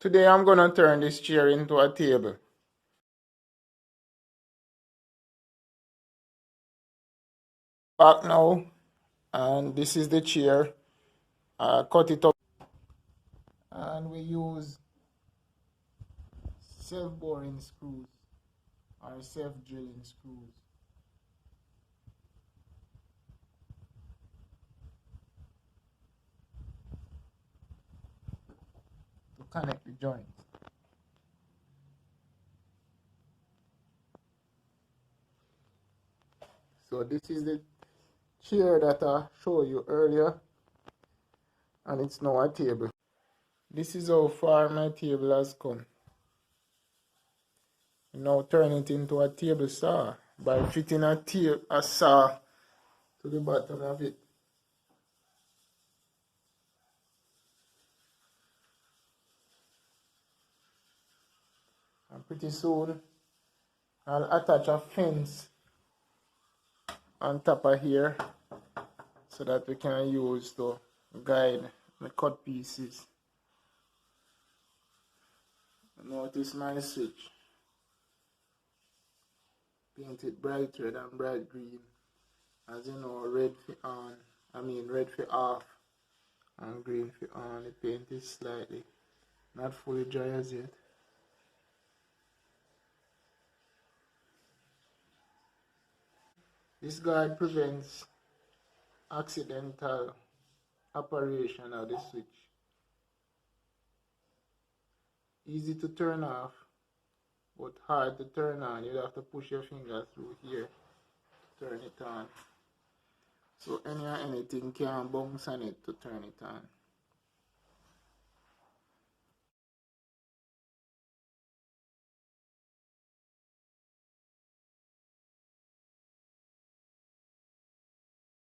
Today I'm gonna turn this chair into a table. Back now, and this is the chair. Cut it up, and we use self-boring screws or self-drilling screws to connect the joints. So this is the chair that I showed you earlier, and it's now a table. This is how far my table has come. Now turn it into a table saw by fitting a saw to the bottom of it. And pretty soon I'll attach a fence on top of here so that we can use to guide the cut pieces. Notice my switch. Painted bright red and bright green. As you know, red for on, red for off and green for on. The paint is slightly not fully dry as yet. This guard prevents accidental operation of the switch. Easy to turn off, but hard to turn on. You'd have to push your finger through here to turn it on. So anything can bounce on it to turn it on.